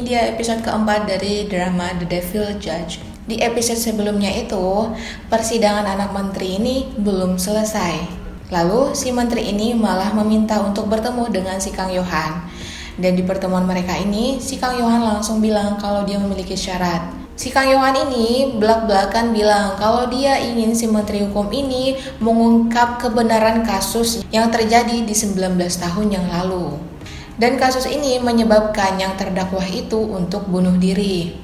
ini dia episode keempat dari drama The Devil Judge. Di episode sebelumnya itu, persidangan anak menteri ini belum selesai. Lalu si menteri ini malah meminta untuk bertemu dengan si Kang Yohan. Dan di pertemuan mereka ini, si Kang Yohan langsung bilang kalau dia memiliki syarat. Si Kang Yohan ini belak-belakan bilang kalau dia ingin si menteri hukum ini mengungkap kebenaran kasus yang terjadi di 19 tahun yang lalu. Dan kasus ini menyebabkan yang terdakwa itu untuk bunuh diri.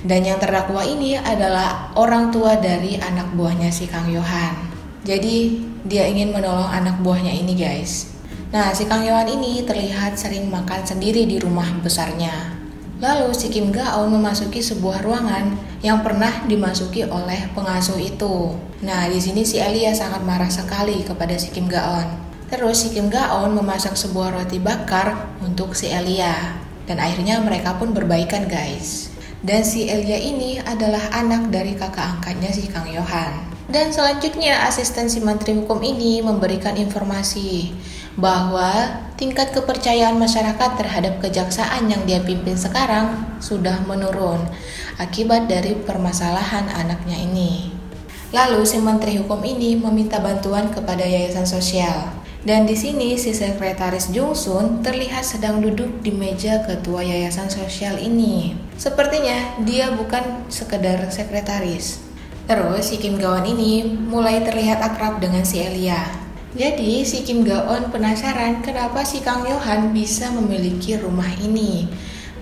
Dan yang terdakwa ini adalah orang tua dari anak buahnya si Kang Yohan. Jadi dia ingin menolong anak buahnya ini guys. Nah si Kang Yohan ini terlihat sering makan sendiri di rumah besarnya. Lalu si Kim Ga-eun memasuki sebuah ruangan yang pernah dimasuki oleh pengasuh itu. Nah di sini si Elia sangat marah sekali kepada si Kim Ga-eun. Terus si Kim Ga-eun memasak sebuah roti bakar untuk si Elia. Dan akhirnya mereka pun berbaikan guys. Dan si Elia ini adalah anak dari kakak angkatnya si Kang Yohan. Dan selanjutnya asisten si menteri hukum ini memberikan informasi bahwa tingkat kepercayaan masyarakat terhadap kejaksaan yang dia pimpin sekarang sudah menurun akibat dari permasalahan anaknya ini. Lalu si menteri hukum ini meminta bantuan kepada yayasan sosial. Dan di sini si sekretaris Jung Sun terlihat sedang duduk di meja ketua yayasan sosial ini. Sepertinya dia bukan sekedar sekretaris. Terus si Kim Ga-eun ini mulai terlihat akrab dengan si Elia. Jadi si Kim Ga-eun penasaran kenapa si Kang Yohan bisa memiliki rumah ini.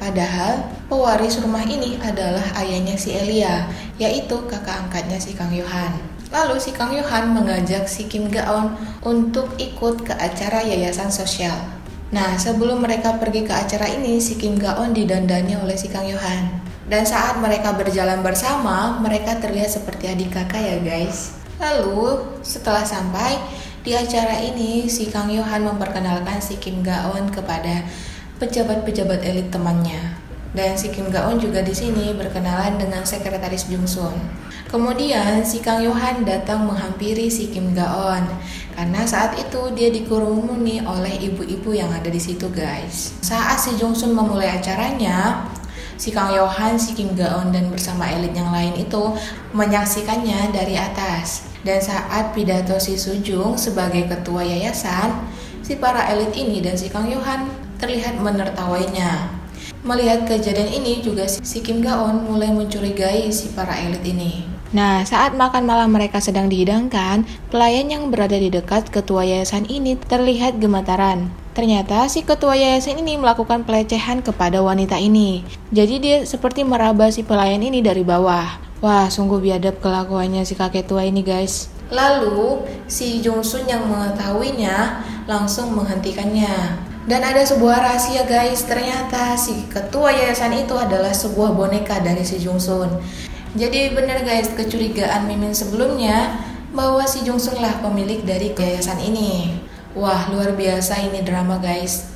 Padahal pewaris rumah ini adalah ayahnya si Elia, yaitu kakak angkatnya si Kang Yohan. Lalu si Kang Yohan mengajak si Kim Ga-eun untuk ikut ke acara yayasan sosial. Nah sebelum mereka pergi ke acara ini, si Kim Ga-eun didandani oleh si Kang Yohan. Dan saat mereka berjalan bersama, mereka terlihat seperti adik kakak ya guys. Lalu setelah sampai di acara ini, si Kang Yohan memperkenalkan si Kim Ga-eun kepada pejabat-pejabat elit temannya. Dan si Kim Ga-eun juga di sini berkenalan dengan sekretaris Jung Sun. Kemudian si Kang Yohan datang menghampiri si Kim Ga-eun karena saat itu dia dikerumuni oleh ibu-ibu yang ada di situ guys. Saat si Jung Sun memulai acaranya, si Kang Yohan, si Kim Ga-eun dan bersama elit yang lain itu menyaksikannya dari atas. Dan saat pidato si Sujung sebagai ketua yayasan, si para elit ini dan si Kang Yohan terlihat menertawainya. Melihat kejadian ini juga si Kim Ga-eun mulai mencurigai si para elit ini. Nah, saat makan malam mereka sedang dihidangkan, pelayan yang berada di dekat ketua yayasan ini terlihat gemetaran. Ternyata si ketua yayasan ini melakukan pelecehan kepada wanita ini. Jadi dia seperti meraba si pelayan ini dari bawah. Wah, sungguh biadab kelakuannya si kakek tua ini guys. Lalu si Jung Sun yang mengetahuinya langsung menghentikannya. Dan ada sebuah rahasia guys, ternyata si ketua yayasan itu adalah sebuah boneka dari si Jung Sun. Jadi benar guys, kecurigaan Mimin sebelumnya bahwa si Jung Sun lah pemilik dari yayasan ini. Wah, luar biasa ini drama guys.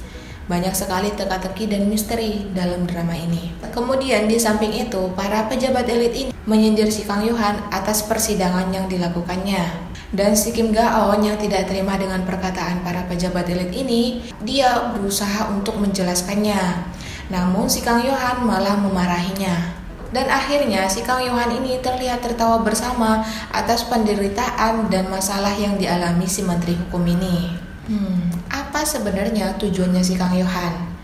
Banyak sekali teka-teki dan misteri dalam drama ini. Kemudian di samping itu, para pejabat elit ini menyindir si Kang Yohan atas persidangan yang dilakukannya. Dan si Kim Ga-eun yang tidak terima dengan perkataan para pejabat elit ini, dia berusaha untuk menjelaskannya. Namun si Kang Yohan malah memarahinya. Dan akhirnya si Kang Yohan ini terlihat tertawa bersama atas penderitaan dan masalah yang dialami si menteri hukum ini. Apa sebenarnya tujuannya si Kang Yohan?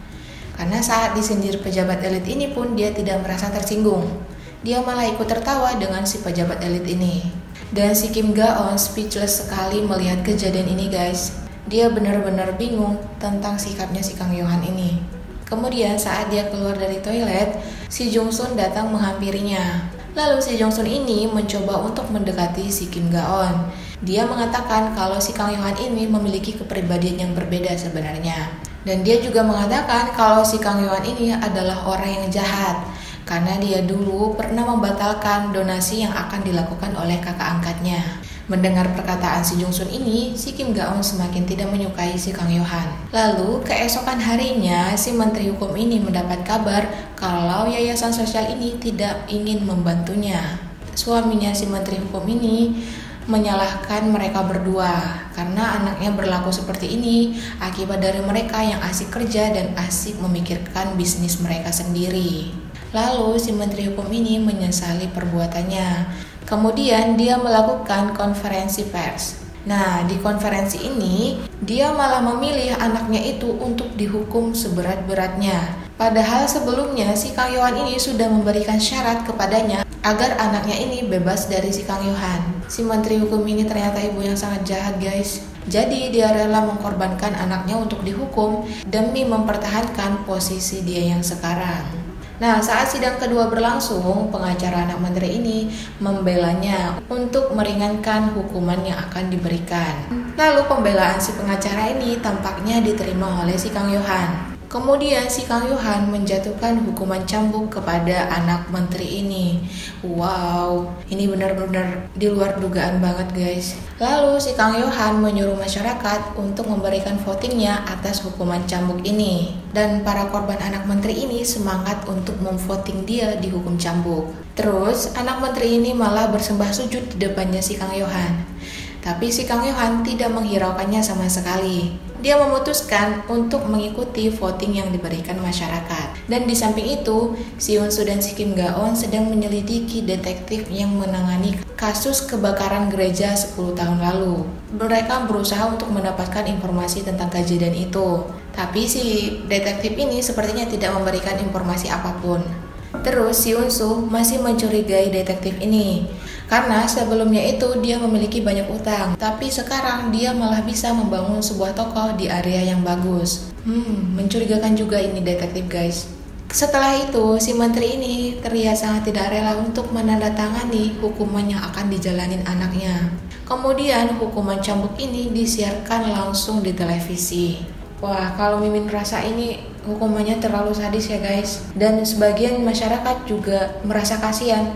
Karena saat disindir pejabat elit ini pun dia tidak merasa tersinggung. Dia malah ikut tertawa dengan si pejabat elit ini. Dan si Kim Ga-eun speechless sekali melihat kejadian ini guys. Dia benar-benar bingung tentang sikapnya si Kang Yohan ini. Kemudian saat dia keluar dari toilet, si Jung Sun datang menghampirinya. Lalu si Jung Sun ini mencoba untuk mendekati si Kim Ga-eun. Dia mengatakan kalau si Kang Yohan ini memiliki kepribadian yang berbeda sebenarnya. Dan dia juga mengatakan kalau si Kang Yohan ini adalah orang yang jahat. Karena dia dulu pernah membatalkan donasi yang akan dilakukan oleh kakak angkatnya. Mendengar perkataan si Jung Sun ini, si Kim Ga-eun semakin tidak menyukai si Kang Yohan. Lalu, keesokan harinya, si menteri hukum ini mendapat kabar kalau yayasan sosial ini tidak ingin membantunya. Suaminya si menteri hukum ini menyalahkan mereka berdua karena anaknya berlaku seperti ini akibat dari mereka yang asik kerja dan asik memikirkan bisnis mereka sendiri. Lalu si Menteri Hukum ini menyesali perbuatannya. Kemudian dia melakukan konferensi pers. Nah, di konferensi ini dia malah memilih anaknya itu untuk dihukum seberat-beratnya. Padahal sebelumnya si Kang Yohan ini sudah memberikan syarat kepadanya agar anaknya ini bebas dari si Kang Yohan. Si Menteri Hukum ini ternyata ibu yang sangat jahat, guys. Jadi dia rela mengkorbankan anaknya untuk dihukum demi mempertahankan posisi dia yang sekarang. Nah, saat sidang kedua berlangsung, pengacara anak menteri ini membelanya untuk meringankan hukuman yang akan diberikan. Lalu pembelaan si pengacara ini tampaknya diterima oleh si Kang Yohan. Kemudian si Kang Yohan menjatuhkan hukuman cambuk kepada anak menteri ini. Wow, ini benar-benar di luar dugaan banget, guys. Lalu si Kang Yohan menyuruh masyarakat untuk memberikan votingnya atas hukuman cambuk ini. Dan para korban anak menteri ini semangat untuk memvoting dia dihukum cambuk. Terus anak menteri ini malah bersembah sujud di depannya si Kang Yohan. Tapi si Kang Yohan tidak menghiraukannya sama sekali. Dia memutuskan untuk mengikuti voting yang diberikan masyarakat. Dan di samping itu, si Hunsu dan si Kim Ga-eun sedang menyelidiki detektif yang menangani kasus kebakaran gereja 10 tahun lalu. Mereka berusaha untuk mendapatkan informasi tentang kejadian itu. Tapi si detektif ini sepertinya tidak memberikan informasi apapun. Terus si Hunsu masih mencurigai detektif ini karena sebelumnya itu dia memiliki banyak utang, tapi sekarang dia malah bisa membangun sebuah toko di area yang bagus. Mencurigakan juga ini detektif, guys. Setelah itu si menteri ini terlihat sangat tidak rela untuk menandatangani hukuman yang akan dijalanin anaknya. Kemudian hukuman cambuk ini disiarkan langsung di televisi. Wah, kalau Mimin rasa ini hukumannya terlalu sadis ya, guys. Dan sebagian masyarakat juga merasa kasihan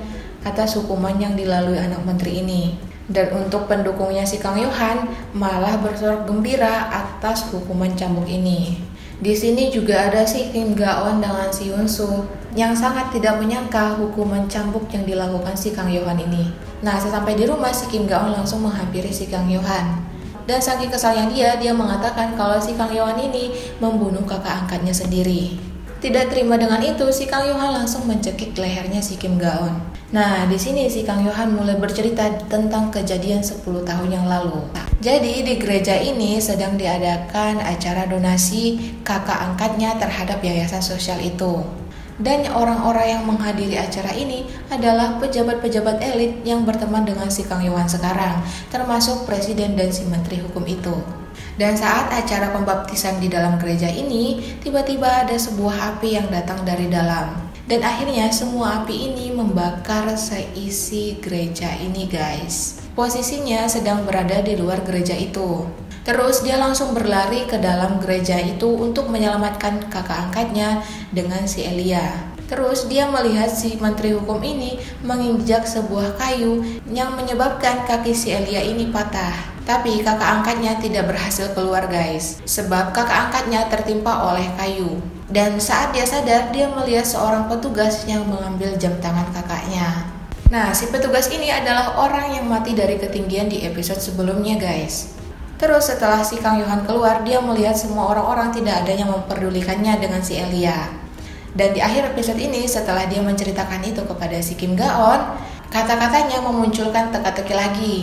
atas hukuman yang dilalui anak menteri ini. Dan untuk pendukungnya si Kang Yohan malah bersorak gembira atas hukuman cambuk ini. Di sini juga ada si Kim Ga-eun dengan si Hunsu yang sangat tidak menyangka hukuman cambuk yang dilakukan si Kang Yohan ini. Nah, sesampai di rumah si Kim Ga-eun langsung menghampiri si Kang Yohan. Dan saking kesalnya dia mengatakan kalau si Kang Yohan ini membunuh kakak angkatnya sendiri. Tidak terima dengan itu, si Kang Yohan langsung mencekik lehernya si Kim Ga-eun. Nah, di sini si Kang Yohan mulai bercerita tentang kejadian 10 tahun yang lalu. Jadi di gereja ini sedang diadakan acara donasi kakak angkatnya terhadap yayasan sosial itu. Dan orang-orang yang menghadiri acara ini adalah pejabat-pejabat elit yang berteman dengan si Kang Yohan sekarang, termasuk presiden dan si menteri hukum itu. Dan saat acara pembaptisan di dalam gereja ini, tiba-tiba ada sebuah api yang datang dari dalam. Dan akhirnya semua api ini membakar seisi gereja ini, guys. Posisinya sedang berada di luar gereja itu. Terus dia langsung berlari ke dalam gereja itu untuk menyelamatkan kakak angkatnya dengan si Elia. Terus dia melihat si menteri hukum ini menginjak sebuah kayu yang menyebabkan kaki si Elia ini patah. Tapi kakak angkatnya tidak berhasil keluar, guys, sebab kakak angkatnya tertimpa oleh kayu. Dan saat dia sadar, dia melihat seorang petugas yang mengambil jam tangan kakaknya. Nah, si petugas ini adalah orang yang mati dari ketinggian di episode sebelumnya, guys. Terus setelah si Kang Yohan keluar, dia melihat semua orang-orang tidak ada yang memperdulikannya dengan si Elia. Dan di akhir episode ini, setelah dia menceritakan itu kepada si Kim Ga-eun, kata-katanya memunculkan teka-teki lagi.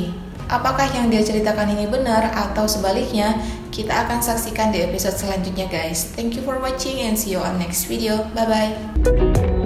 Apakah yang dia ceritakan ini benar atau sebaliknya? Kita akan saksikan di episode selanjutnya, guys. Thank you for watching and see you on next video. Bye-bye.